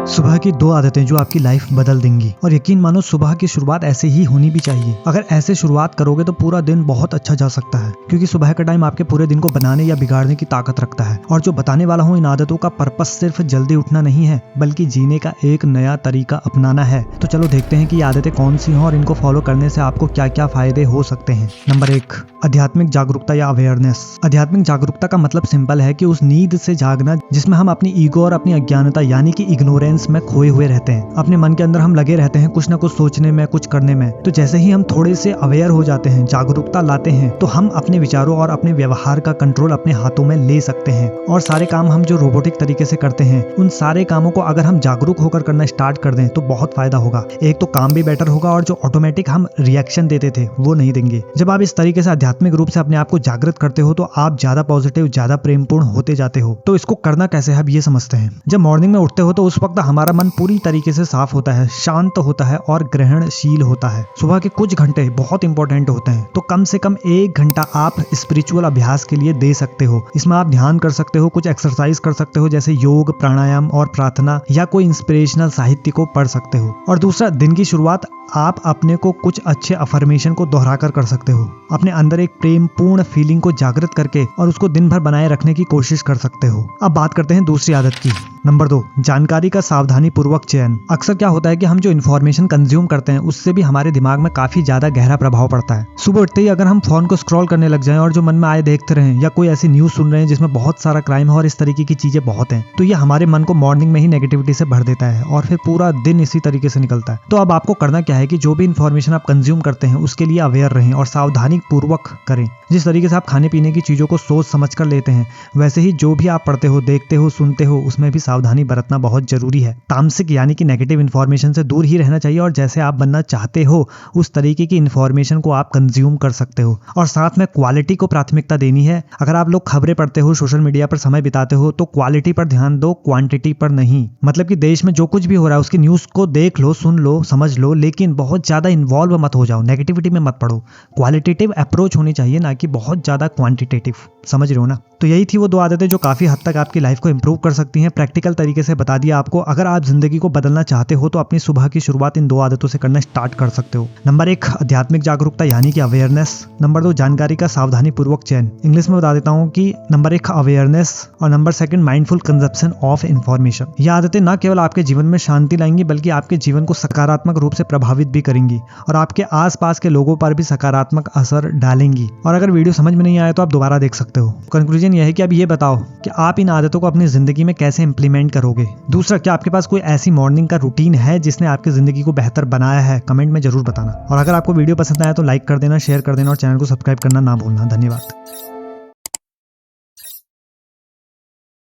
सुबह की 2 आदतें जो आपकी लाइफ बदल देंगी। और यकीन मानो सुबह की शुरुआत ऐसे ही होनी भी चाहिए। अगर ऐसे शुरुआत करोगे तो पूरा दिन बहुत अच्छा जा सकता है, क्योंकि सुबह का टाइम आपके पूरे दिन को बनाने या बिगाड़ने की ताकत रखता है। और जो बताने वाला हूँ, इन आदतों का पर्पस सिर्फ जल्दी उठना नहीं है, बल्कि जीने का एक नया तरीका अपनाना है। तो चलो देखते हैं कि ये आदतें कौन सी हैं और इनको फॉलो करने से आपको क्या क्या फायदे हो सकते हैं। नंबर 1, आध्यात्मिक जागरूकता या अवेयरनेस। आध्यात्मिक जागरूकता का मतलब सिंपल है कि उस नींद से जागना जिसमें हम अपनी ईगो और अपनी अज्ञानता यानी कि इग्नोरेंस में खोए हुए रहते हैं। अपने मन के अंदर हम लगे रहते हैं कुछ ना कुछ सोचने में, कुछ करने में। तो जैसे ही हम थोड़े से अवेयर हो जाते हैं, जागरूकता लाते हैं, तो हम अपने विचारों और अपने व्यवहार का कंट्रोल अपने हाथों में ले सकते हैं। और सारे काम हम जो रोबोटिक तरीके से करते हैं, उन सारे कामों को अगर हम जागरूक होकर करना स्टार्ट कर दें तो बहुत फायदा होगा। एक तो काम भी बेटर होगा और जो ऑटोमेटिक हम रिएक्शन देते थे वो नहीं देंगे। जब आप इस तरीके से आध्यात्मिक रूप से अपने आप को जागृत करते हो तो आप ज्यादा पॉजिटिव, ज्यादा प्रेमपूर्ण होते जाते हो। तो इसको करना कैसे है, अब ये समझते हैं। जब मॉर्निंग में उठते हो तो उस वक्त हमारा मन पूरी तरीके से साफ होता है, शांत होता है और ग्रहणशील होता है। सुबह के कुछ घंटे बहुत इंपॉर्टेंट होते हैं, तो कम से कम 1 घंटा आप स्पिरिचुअल अभ्यास के लिए दे सकते हो। इसमें आप ध्यान कर सकते हो, कुछ एक्सरसाइज कर सकते हो जैसे योग, प्राणायाम और प्रार्थना, या कोई इंस्पिरेशनल साहित्य को पढ़ सकते हो। और दूसरा, दिन की शुरुआत आप अपने को कुछ अच्छे अफर्मेशन को दोहराकर कर सकते हो। अपने अंदर एक प्रेमपूर्ण फीलिंग को जागृत करके और उसको दिन भर बनाए रखने की कोशिश कर सकते हो। अब बात करते हैं दूसरी आदत की। नंबर 2, जानकारी का सावधानी पूर्वक चयन। अक्सर क्या होता है कि हम जो इन्फॉर्मेशन कंज्यूम करते हैं उससे भी हमारे दिमाग में काफी ज्यादा गहरा प्रभाव पड़ता है। सुबह उठते ही अगर हम फोन को स्क्रॉल करने लग जाएं और जो मन में आए देखते रहें, या कोई ऐसी न्यूज सुन रहे हैं जिसमें बहुत सारा क्राइम है और इस तरीके की चीजें बहुत हैं, तो ये हमारे मन को मॉर्निंग में ही नेगेटिविटी से भर देता है और फिर पूरा दिन इसी तरीके से निकलता है। तो अब आपको करना क्या है कि जो भी इन्फॉर्मेशन आप कंज्यूम करते हैं उसके लिए अवेयर रहें और सावधानी पूर्वक करें। जिस तरीके से आप खाने पीने की चीजों को सोच समझ कर लेते हैं, वैसे ही जो भी आप पढ़ते हो, देखते हो, सुनते हो, उसमें भी सावधानी बरतना बहुत जरूरी है। तामसिक यानी कि नेगेटिव इन्फॉर्मेशन से दूर ही रहना चाहिए और जैसे आप बनना चाहते हो उस तरीके की इन्फॉर्मेशन को आप कंज्यूम कर सकते हो। और साथ में क्वालिटी को प्राथमिकता देनी है। अगर आप लोग खबरें पढ़ते हो, सोशल मीडिया पर समय बिताते हो, तो क्वालिटी पर ध्यान दो, क्वांटिटी पर नहीं। मतलब कि देश में जो कुछ भी हो रहा है उसकी न्यूज को देख लो, सुन लो, समझ लो, लेकिन बहुत ज्यादा इन्वॉल्व मत हो जाओ, नेगेटिविटी में मत पढ़ो। क्वालिटेटिव अप्रोच होनी चाहिए, ना कि बहुत ज्यादा क्वांटिटेटिव। समझ रहे हो ना? तो यही थी वो 2 आदतें जो काफी हद तक आपकी लाइफ को इंप्रूव कर सकती हैं। प्रैक्टिकल तरीके से बता दिया आपको। अगर आप जिंदगी को बदलना चाहते हो तो अपनी सुबह की शुरुआत इन 2 आदतों से करना स्टार्ट कर सकते हो। नंबर 1, आध्यात्मिक जागरूकता यानी कि अवेयरनेस। नंबर 2, जानकारी का सावधानी पूर्वक चयन। इंग्लिश में बता देता हूँ कि नंबर 1 अवेयरनेस और number 2 mindful consumption of information. ये आदतें न केवल आपके जीवन में शांति लाएंगी बल्कि आपके जीवन को सकारात्मक रूप से प्रभावित भी करेंगी और आपके आसपास के लोगों पर भी सकारात्मक असर डालेंगी। और अगर वीडियो समझ में नहीं आया तो आप दोबारा देख सकते हो। कंक्लूजन यह है कि अब ये बताओ कि आप इन आदतों को अपनी जिंदगी में कैसे इंप्लीमेंट करोगे। दूसरा, क्या आपके पास कोई ऐसी मॉर्निंग का रूटीन है जिसने आपकी जिंदगी को बेहतर बनाया है? कमेंट में जरूर बताना। और अगर आपको वीडियो पसंद आया तो लाइक कर देना, शेयर कर देना और चैनल को सब्सक्राइब करना ना भूलना। धन्यवाद।